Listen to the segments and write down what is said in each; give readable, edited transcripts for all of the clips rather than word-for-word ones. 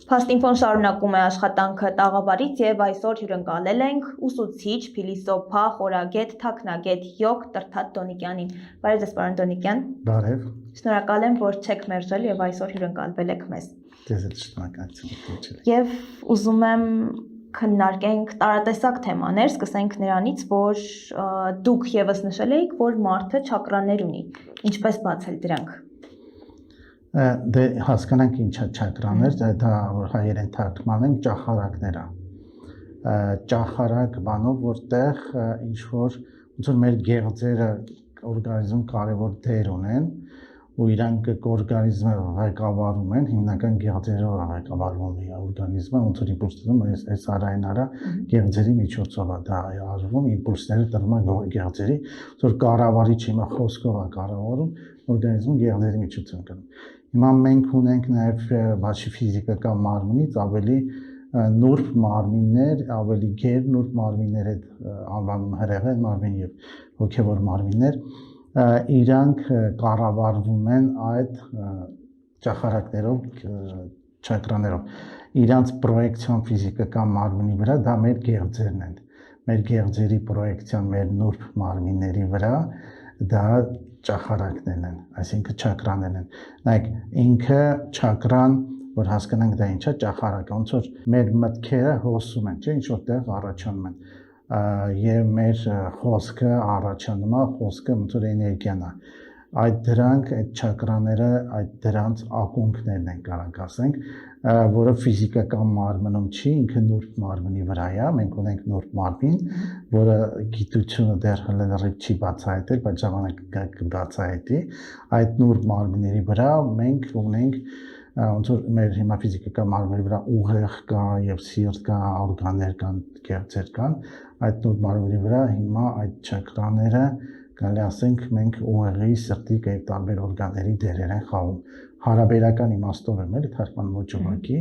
Փաստինֆոն շարունակում է աշխատանքը տաղավարից եւ այսօր հյուրընկալել ենք ուսուցիչ, փիլիսոփա, խորագետ, թաքնագետ Յոգ Տրթատ Դոնիկյանին։ Բարև ձեզ, պարոն Դոնիկյան։ Բարև։ Շնորհակալ եմ, որ չեք մերժել եւ այսօր հյուրընկալվել եք մեզ։ Ձեզ էլ շնորհակալություն։ Եվ ուզում եմ քննարկենք տարատեսակ թեմաներ, սկսենք նրանից, որ դուք եւս նշել եք, որ մարդը չակրաներ ունի։ Ինչպես բացել դրանք։ Դե հասկանանք ինչ է չակրաներ, դա որ հայերեն թարգմանենք ճախարակներ է։ Ճախարակ բանով որտեղ ինչ որ ոնց որ մեր գեղձերը օրգանիզմում կարևոր դեր ունեն ու իրանք օրգանիզմը ղեկավարում են, հիմնական գեղձերով ղեկավարվում է օրգանիզմը, ոնց որ իմպուլսներում այս արային արա գեղձերի միջոցով է դա արվում, իմպուլսները տրվում են գեղձերի, որ կառավարիչ հիմա խոսքով է կառավարում, օրգանիզմում գեղձերի միջոցով կան։ Հիմա մենք ունենք նաև բացի ֆիզիկական մարմնից ավելի նուրբ մարմիններ, ավելի գեր նուրբ մարմիններ այդ անվանում հրեղեն մարմին եւ հոգեվոր մարմիններ, իրանք կառավարվում են այդ ճախարակներով, չակրաներով։ Իրանց պրոյեկցիոն ֆիզիկական մարմնի վրա դա մեր գեղձերն են։ Մեր գեղձերի պրոյեկցիան մեր նուրբ մարմինների վրա դա ճախարակներն են, այսինքն չակրաներն են։ Նայեք, ինքը չակրան, որ հասկանանք դա ինչ է, ճախարակը, ոնց որ մեր մտքերը հոսում են, չէ՞, ինչ որտեղ առաջանում են։ Եվ մեր խոսքը առաջանում է, խոսքը ոնց որ էներգիան է։ Այդ դրանք, այդ չակրաները, այդ դրանց ակունքներն են կարող ասենք, որը ֆիզիկական մարմնում չի, ինքը նուրբ մարմնի վրա է, մենք ունենք նուրբ մարմին, որը գիտությունը դեռ լրիվ չի բացահայտել, բայց ժամանակը կբացահայտի, այդ նուրբ մարմինների վրա մենք ունենք ոնց որ մեր հիմա ֆիզիկական մարմնի վրա ուղեղ կա եւ սիրտ կա, օրգաններ կան, գեղձեր կան, այդ նուրբ մարմնի վրա հիմա այդ չակրաները կարելի ասենք մենք ուղեղի, սրտի եւ տարբեր օրգանների դերեր են խաղում։ Հարաբերական իմաստով եմ էլի թարգման ոճովակի,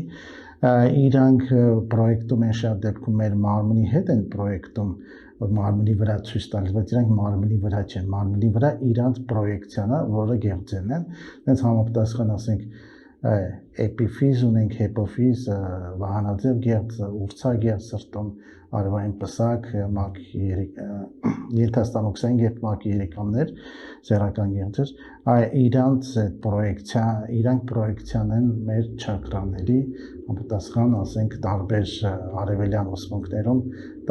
իրանք պրոյեկտում են շատ դեպքում մեր մարմնի հետ են պրոյեկտում, որ մարմնի վրա ցույց տալիս, բայց իրանք մարմնի վրա չեն, մարմնի վրա իրանք պրոյեկցիան է, որը գեղձերն են, հենց համապատասխան ասենք էպիֆիզ ունենք, հեպոֆիզ, վահանաձև գեղձ, ուրցագեղձ սրտում, արևային պսակ, մակ ենթաստամոքսային եւ մակ երիկամներ, սեռական գեղձեր, իրանց իրանք պրոյեկցիան են մեր չակրաների, համապատասխան ասենք տարբեր արևելյան ուսմունքներում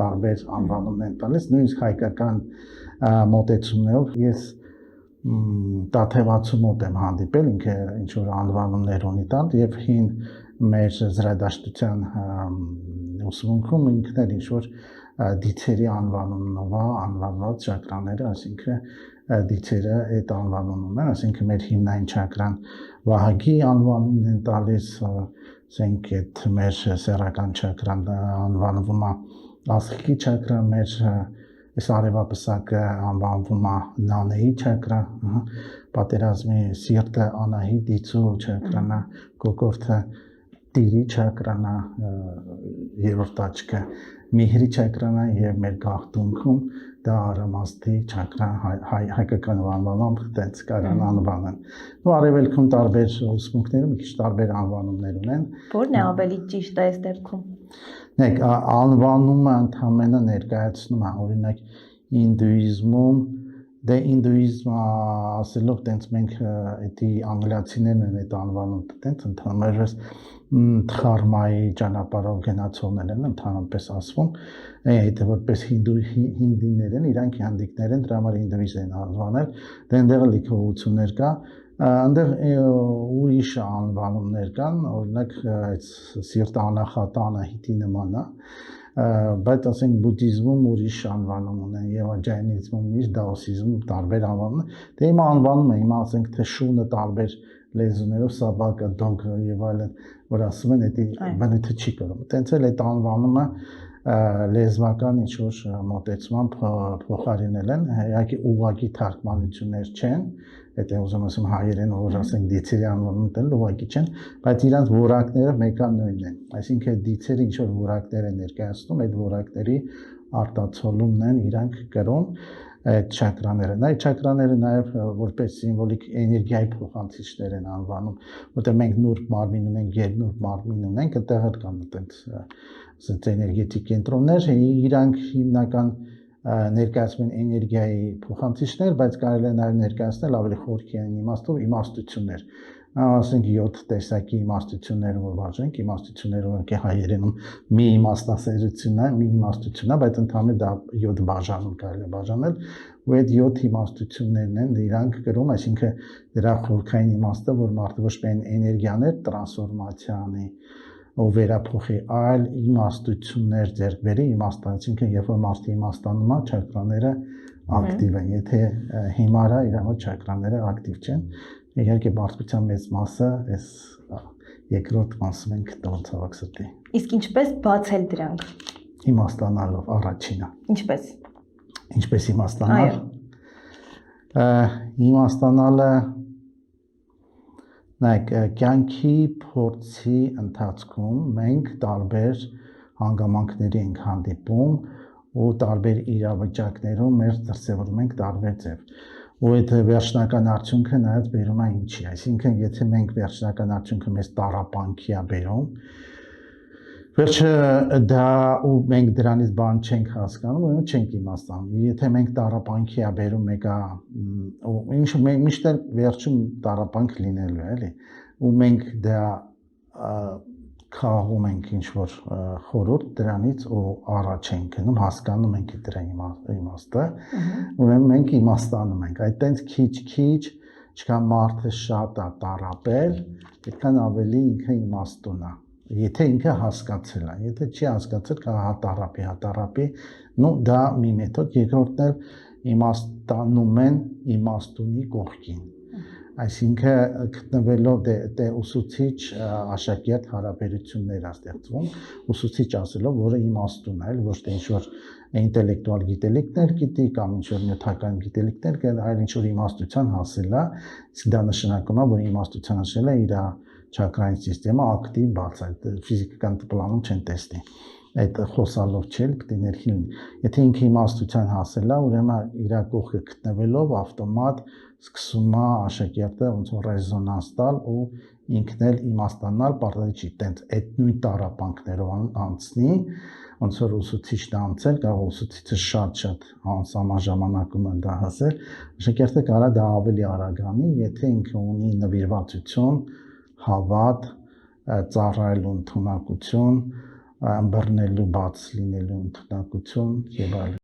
տարբեր անվանումներ են տալիս, նույնիսկ հայկական մոտեցումներով ես տաթևացու մոտ եմ հանդիպել, ինքը ինչ որ անվանումներ ունի տան եւ հին մեր զրադաշտության ուսմունքում ինքն էլ ինչ որ դիցերի անվանումով անվանված չակրաները, այսինքն դիցերը այդ անվանումն ունեն, այսինքն մեր հիմնային չակրան վահագի անվանումն են տալիս, ասենք այդ մեր սեռական չակրան անվանվում է ասխիկի չակրան, մեր այս արևապսակը անվանվում է նանեի չակրա, պատերազմի սիրտը անահի դիցու չակրանա, կոկորդը տիրի չակրանա, երրորդ աչքը միհրի չակրանա եւ մեր գաղթունքում դա արամաստի չակրան հայկական անվանումը տենց կարան անվանեն։ Ու արևելքում տարբեր ուսմունքներում մի քիչ տարբեր անվանումներ ունեն։ Որն է ավելի ճիշտ է այս դեպքում։ Նայեք, անվանումը ընդհանրապես ներկայացնում է, օրինակ հինդուիզմում, դե հինդուիզմը ասելով տենց մենք էդի անգլիացիներն են այդ անվանում տենց ընդհանրապես դխարմայի ճանապարհով գնացողներ են ընդհանրապես ասվում, այդ որպես հինդիներ են, իրանք հանդիկներ են, դրա համար հինդուիզմ են անվանել, դե այնտեղ լիքողություններ կա, այնտեղ ուրիշ անվանումներ կան, օրինակ այդ սիրտը անախատը անահիտի նման է, բայց ասենք բուդդիզմում ուրիշ անվանում ունեն եւ ջայնիզմում ուրիշ, դաոսիզմում տարբեր անվանում, դե հիմա անվանում են, հիմա ասենք թե շունը տարբեր լեզուներով սաբակը, դոգը եւ այլն, որ ասում են դա բնույթը չի կրում։ Տենց էլ այդ անվանումը լեզվական ինչ որ մոտեցմամբ փոխարինել են, իհարկե ուղղակի թարգմանություններ չեն, դա ուզում ասեմ հայերեն որ ասենք դիցերի անվանում տեն ուղղակի չեն, բայց իրանց որակները մեկան նույնն են, այսինքն դիցերը ինչ որ որակներ են ներկայացնում, այդ որակների արտացոլումն են իրանք կրում, այդ չակրաները։ Այդ չակրաները նաև որպես սիմվոլիկ էներգիայի փոխանցիչներ են անվանում, որտեղ մենք նուրբ մարմին ունենք, գերնուրբ մարմին ունենք, այդտեղ էլ կան այդպես էներգետիկ կենտրոններ, իրանք հիմնական ներկայացնում են էներգիայի փոխանցիչներ, բայց կարելի է նաև ներկայացնել ավելի խորքային իմաստով իմաստություններ։ Ասենք 7 տեսակի իմաստություններ որ բաժանենք, իմաստությունները որոնք հայերենում մի իմաստասերությունն է, մի իմաստությունն է, բայց ընդհանրապես դա 7 բաժանում կարելի է բաժանել, ու այդ 7 իմաստություններն են իրանք կրում, այսինքն դրա խորքային իմաստը, որ մարդը ոչ միայն էներգիաներ տրանսֆորմացիա անի, ու վերափոխի այլ իմաստություններ ձեռք բերի, այսինքն երբ որ մարդը իմաստանում է, չակրաները ակտիվ են, եթե հիմարա իրավա չակրաները ակտիվ չեն, իհարկե մարդկության մեծ մասը այս երկրորդ մասում են գտնվում ցավոք սրտի։ Իսկ ինչպես բացել դրանք։ Իմաստանալով առաջինը։ Ինչպես իմաստանալ։ Իմաստանալը նայեք, կյանքի փորձի ընթացքում մենք տարբեր հանգամանքների ենք հանդիպում ու տարբեր իրավիճակներում մեր դրսևորում ենք տարբեր ձև։ Ու այդ վերջնական արդյունքը նայած բերում է ինչի, այսինքն եթե մենք վերջնական արդյունքը մեզ տառապանքի է բերում, վերջը դա ու մենք դրանից բան չենք հասկանում, ուրեմն չենք իմաստանում։ Եթե մենք տառապանքի է բերում մեկը ու ինչ մենք միշտ վերջում տառապանք լինելու է, էլի, ու մենք դա քաղում ենք ինչ որ խորհուրդ դրանից ու առաջ ենք գնում, հասկանում ենք դրա իմաստը, ուրեմն մենք իմաստանում ենք։ Այդտենց քիչ-քիչ, ինչքան մարդը շատ է տառապել, այդքան ավելի ինքը իմաստուն է։ Եթե ինքը հասկացել է, եթե չի հասկացել, կա հատարապի, նո դա մի մեթոդ, երկրորդն էլ իմաստանում են իմաստունի կողքին։ Այսինքն գտնվելով դե ուսուցիչ աշակերտ հարաբերություններ է ստեղծվում, ուսուցիչ ասելով, որը իմաստուն է, ոչ թե ինչ-որ ինտելեկտուալ գիտելիքներ գիտի կամ ինչ-որ նյութական գիտելիքներ, այլ ինչ-որ իմաստության հասել է, իսկ դա նշանակում է, որ իմաստության հասել է իր չակրային սիստեմը ակտիվ բաց է, ֆիզիկական պլանում չեն տեսնի։ Այդ խոսալով չէ, պետք է ներքին։ Եթե ինքը իմաստության հասել է, ուրեմն իր կողքը գտնվելով ավտոմատ սկսում է աշակերտը ոնց որ ռեզոնանս տալ ու ինքն էլ իմաստանալ, պարտադիր չի տենց այդ նույն տառապանքներով անցնի, ոնց որ ուսուցիչն անցել, կարող ուսուցիչը շատ անսահման ժամանակում է դա հասել, աշակերտը կարա դա ավելի արագ անի, եթե ինքը ունի նվիրվածություն, հավատ, ծառայելու ընդունակություն, ըմբռնելու բաց լինելու ընդունակություն եւ այլն։